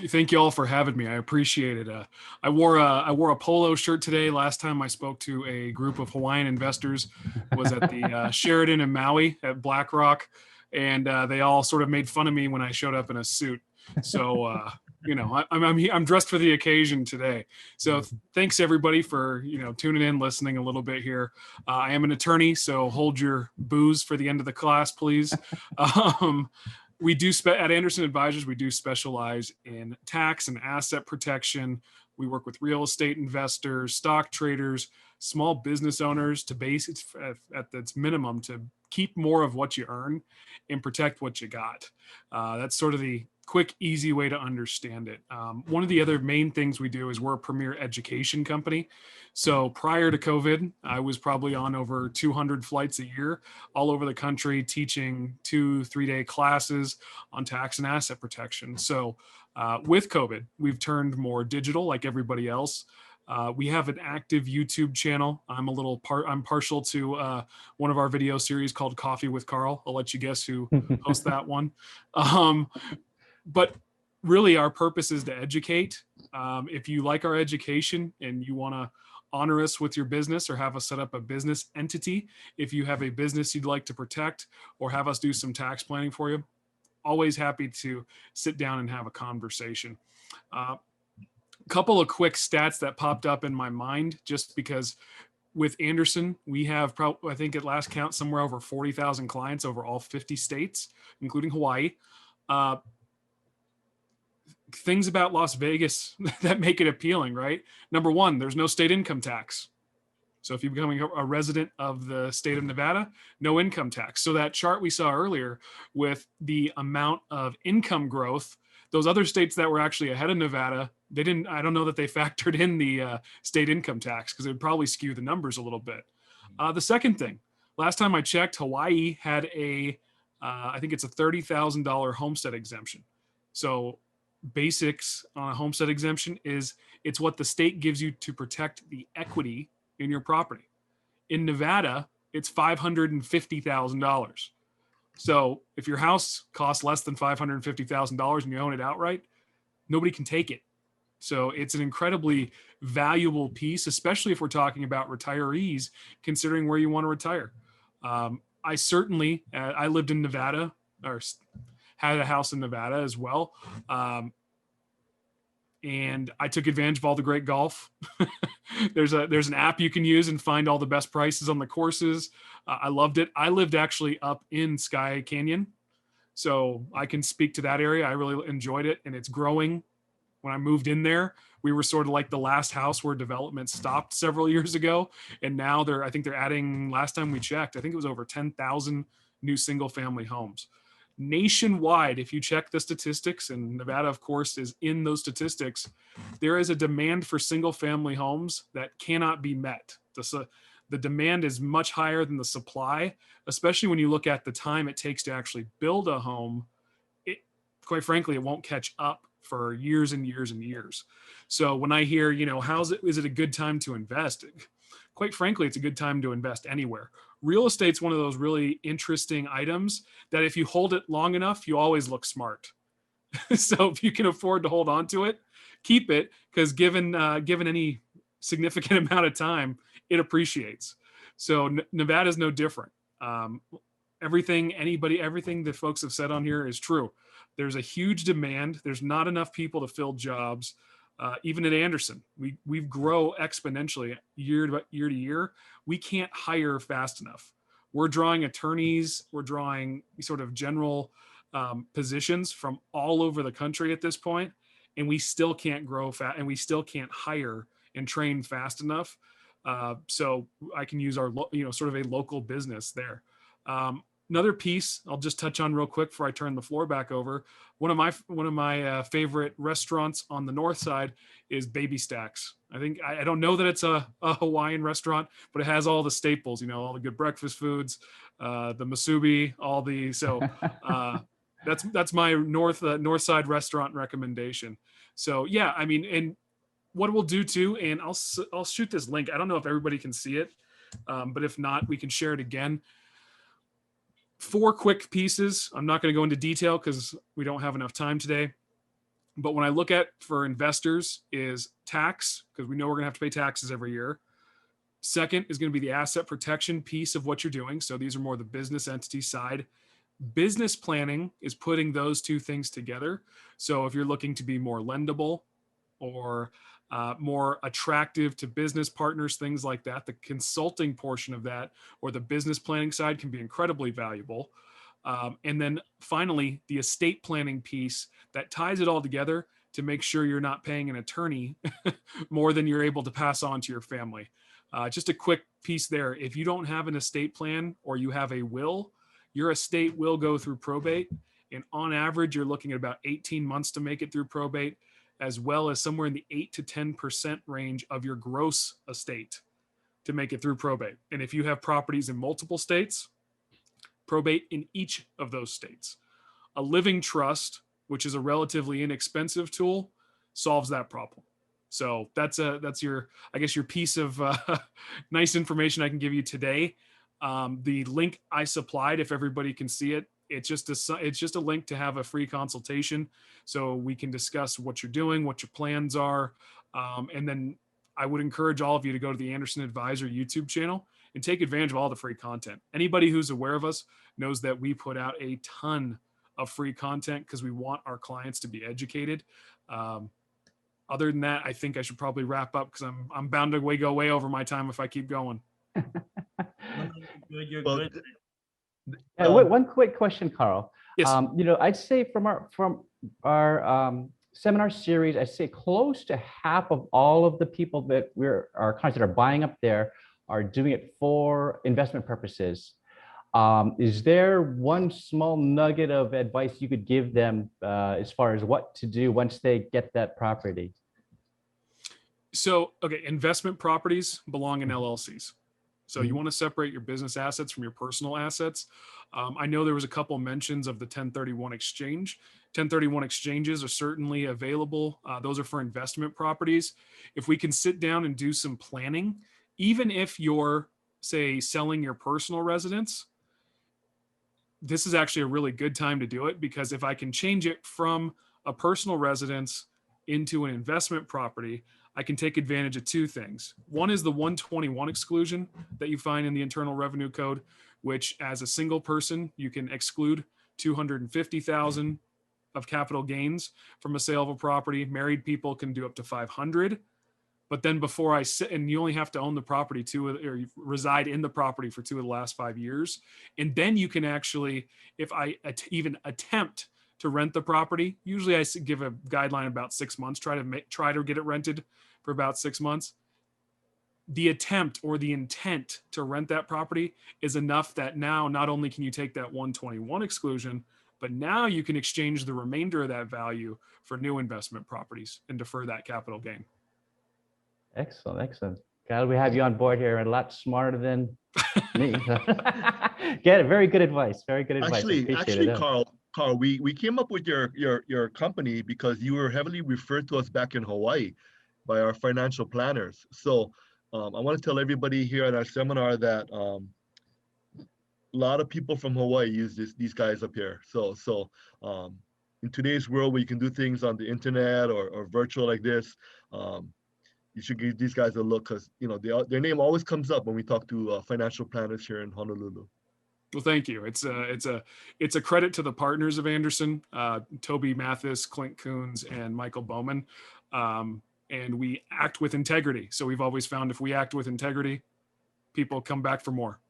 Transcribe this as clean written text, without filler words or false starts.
Thank you all for having me. I appreciate it. I wore a polo shirt today. Last time I spoke to a group of Hawaiian investors was at the Sheraton in Maui at BlackRock, and they all sort of made fun of me when I showed up in a suit. So I'm dressed for the occasion today. So thanks everybody for tuning in, listening a little bit here. I am an attorney, so hold your booze for the end of the class, please. Um, we do at Anderson Advisors, we do specialize in tax and asset protection. We work with real estate investors, stock traders, small business owners to base it at its minimum to keep more of what you earn and protect what you got. That's sort of the quick, easy way to understand it. One of the other main things we do is we're a premier education company. So prior to COVID, I was probably on over 200 flights a year all over the country teaching 2-3 day classes on tax and asset protection. So with COVID, we've turned more digital like everybody else. We have an active YouTube channel. I'm partial to one of our video series called Coffee with Carl. I'll let you guess who hosts that one. But really our purpose is to educate. If you like our education and you want to honor us with your business or have us set up a business entity, if you have a business you'd like to protect or have us do some tax planning for you, always happy to sit down and have a conversation. Couple of quick stats that popped up in my mind just because with Anderson, we have I think at last count somewhere over 40,000 clients over all 50 states, including Hawaii. Things about Las Vegas that make it appealing, right? Number one, there's no state income tax. So if you're becoming a resident of the state of Nevada, no income tax. So that chart we saw earlier with the amount of income growth, those other states that were actually ahead of Nevada, I don't know that they factored in the state income tax because it would probably skew the numbers a little bit. The second thing, last time I checked, Hawaii had I think it's a $30,000 homestead exemption. So basics on a homestead exemption is it's what the state gives you to protect the equity in your property. In Nevada, it's $550,000. So if your house costs less than $550,000 and you own it outright, nobody can take it. So it's an incredibly valuable piece, especially if we're talking about retirees, considering where you want to retire. I lived in Nevada or had a house in Nevada as well. And I took advantage of all the great golf. There's an app you can use and find all the best prices on the courses. I loved it. I lived actually up in Sky Canyon, so I can speak to that area. I really enjoyed it, and it's growing. When I moved in there, we were sort of like the last house where development stopped several years ago, and now I think they're adding. Last time we checked, I think it was over 10,000 new single-family homes. Nationwide, if you check the statistics, and Nevada, of course, is in those statistics, there is a demand for single family homes that cannot be met. The demand is much higher than the supply, especially when you look at the time it takes to actually build a home. Quite frankly, it won't catch up for years and years and years. So when I hear, is it a good time to invest? Quite frankly, it's a good time to invest anywhere. Real estate's one of those really interesting items that if you hold it long enough, you always look smart. So if you can afford to hold on to it, keep it, because given any significant amount of time, it appreciates. So Nevada is no different. Everything that folks have said on here is true. There's a huge demand. There's not enough people to fill jobs. Even at Anderson, we grow exponentially year to year. We can't hire fast enough. We're drawing attorneys. We're drawing sort of general positions from all over the country at this point, and we still can't grow fast, and we still can't hire and train fast enough. So I can use our sort of a local business there. Another piece I'll just touch on real quick before I turn the floor back over. One of my favorite restaurants on the north side is Baby Stacks. I don't know that it's a Hawaiian restaurant, but it has all the staples, all the good breakfast foods, the masubi, that's my north side restaurant recommendation. So yeah, and what we'll do too, and I'll shoot this link. I don't know if everybody can see it, but if not, we can share it again. 4 quick pieces. I'm not going to go into detail because we don't have enough time today. But when I look at for investors is tax, because we know we're going to have to pay taxes every year. Second is going to be the asset protection piece of what you're doing. So these are more the business entity side. Business planning is putting those two things together. So if you're looking to be more lendable or more attractive to business partners, things like that, the consulting portion of that or the business planning side can be incredibly valuable. And then finally, the estate planning piece that ties it all together to make sure you're not paying an attorney more than you're able to pass on to your family. Just a quick piece there. If you don't have an estate plan or you have a will, your estate will go through probate. And on average, you're looking at about 18 months to make it through probate, as well as somewhere in the 8 to 10% range of your gross estate to make it through probate. And if you have properties in multiple states, probate in each of those states. A living trust, which is a relatively inexpensive tool, solves that problem. So that's your, I guess, your piece of nice information I can give you today. The link I supplied, if everybody can see it, it's just a link to have a free consultation, so we can discuss what you're doing, what your plans are, and then I would encourage all of you to go to the Anderson Advisor YouTube channel and take advantage of all the free content. Anybody who's aware of us knows that we put out a ton of free content because we want our clients to be educated. Other than that, I think I should probably wrap up because I'm bound to go way over my time if I keep going. You're Well, good. Yeah, one quick question, Carl. Yes. I'd say from our seminar series, I'd say close to half of all of the people that our clients that are buying up there are doing it for investment purposes. Is there one small nugget of advice you could give them as far as what to do once they get that property? So, okay, investment properties belong in LLCs. So you want to separate your business assets from your personal assets. I know there was a couple mentions of the 1031 exchange. 1031 exchanges are certainly available. Those are for investment properties. If we can sit down and do some planning, even if you're, say, selling your personal residence, this is actually a really good time to do it, because if I can change it from a personal residence into an investment property, I can take advantage of two things. One is the 121 exclusion that you find in the Internal Revenue Code, which as a single person, you can exclude 250,000 of capital gains from a sale of a property. Married people can do up to 500. But then before I sit, and you only have to own the property or reside in the property for 2 of the last 5 years. And then you can actually, if I even attempt to rent the property, usually I give a guideline about 6 months, try to get it rented for about 6 months. The attempt or the intent to rent that property is enough that now not only can you take that 121 exclusion, but now you can exchange the remainder of that value for new investment properties and defer that capital gain. Excellent, excellent. Glad we have you on board here, and a lot smarter than me. Get it. Very good advice. Very good advice. Actually, Carl, we came up with your company because you were heavily referred to us back in Hawaii by our financial planners. So I want to tell everybody here at our seminar that a lot of people from Hawaii use these guys up here. So in today's world where you can do things on the internet or virtual like this, you should give these guys a look, because their name always comes up when we talk to financial planners here in Honolulu. Well, thank you. It's a credit to the partners of Anderson, Toby Mathis, Clint Coons, and Michael Bowman. And we act with integrity. So we've always found if we act with integrity, people come back for more.